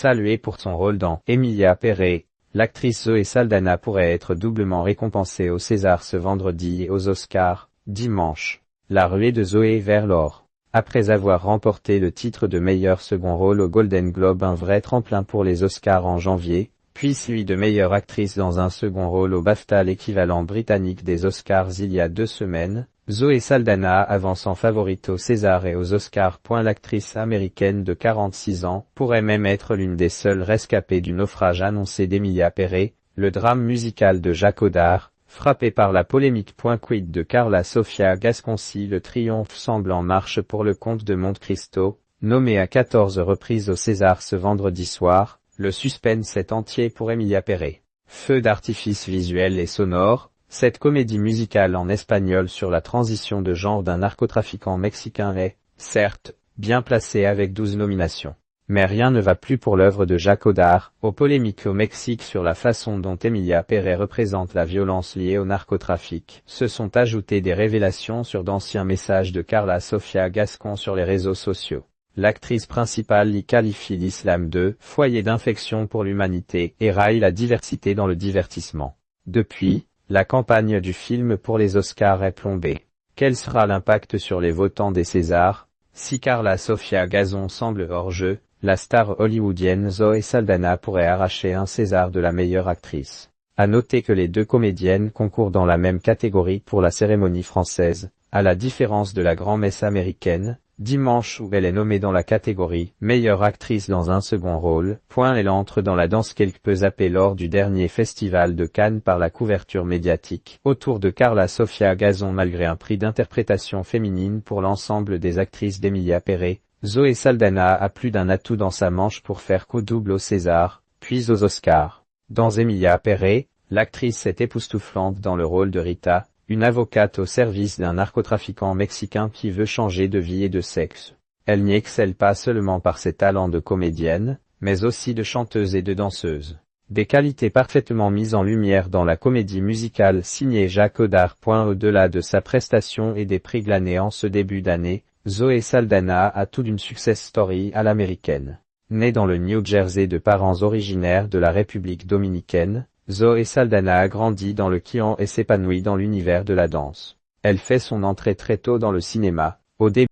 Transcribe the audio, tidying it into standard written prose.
Saluée pour son rôle dans Emilia Pérez, l'actrice Zoé Saldana pourrait être doublement récompensée aux Césars ce vendredi et aux Oscars, dimanche. La ruée de Zoé vers l'or. Après avoir remporté le titre de meilleur second rôle au Golden Globe, un vrai tremplin pour les Oscars en janvier, puis celui de meilleure actrice dans un second rôle au BAFTA, l'équivalent britannique des Oscars il y a 2 semaines, Zoé Saldana avance en favorite aux Césars et aux Oscars. L'actrice américaine de 46 ans pourrait même être l'une des seules rescapées du naufrage annoncé d'Emilia Pérez, le drame musical de Jacques Audard, frappé par la polémique. Quid de Carla Sofia Gasconci? Le triomphe semble en marche pour le comte de Monte Cristo, nommé à 14 reprises aux Césars ce vendredi soir. Le suspense est entier pour Emilia Pérez. Feu d'artifice visuel et sonore, cette comédie musicale en espagnol sur la transition de genre d'un narcotrafiquant mexicain est, certes, bien placée avec 12 nominations. Mais rien ne va plus pour l'œuvre de Jacques Audard, aux polémiques au Mexique sur la façon dont Emilia Pérez représente la violence liée au narcotrafic. Se sont ajoutées des révélations sur d'anciens messages de Carla Sofia Gascon sur les réseaux sociaux. L'actrice principale y qualifie l'islam de « foyer d'infection pour l'humanité » et raille la diversité dans le divertissement. Depuis, la campagne du film pour les Oscars est plombée. Quel sera l'impact sur les votants des Césars? Si Carla Sofia Gascon semble hors jeu, la star hollywoodienne Zoé Saldana pourrait arracher un César de la meilleure actrice. À noter que les deux comédiennes concourent dans la même catégorie pour la cérémonie française, à la différence de la grand-messe américaine, dimanche, où elle est nommée dans la catégorie « meilleure actrice dans un second rôle ». Elle entre dans la danse quelque peu zappée lors du dernier festival de Cannes par la couverture médiatique autour de Carla Sofia Gascon. Malgré un prix d'interprétation féminine pour l'ensemble des actrices d'Emilia Pérez, Zoé Saldana a plus d'un atout dans sa manche pour faire coup double aux Césars, puis aux Oscars. Dans Emilia Pérez, l'actrice est époustouflante dans le rôle de Rita, une avocate au service d'un narcotrafiquant mexicain qui veut changer de vie et de sexe. Elle n'y excelle pas seulement par ses talents de comédienne, mais aussi de chanteuse et de danseuse. Des qualités parfaitement mises en lumière dans la comédie musicale signée Jacques Audard. Au-delà de sa prestation et des prix glanés en ce début d'année, Zoé Saldana a tout d'une success story à l'américaine. Née dans le New Jersey de parents originaires de la République dominicaine, Zoé Saldana a grandi dans le Quillan et s'épanouit dans l'univers de la danse. Elle fait son entrée très tôt dans le cinéma, au début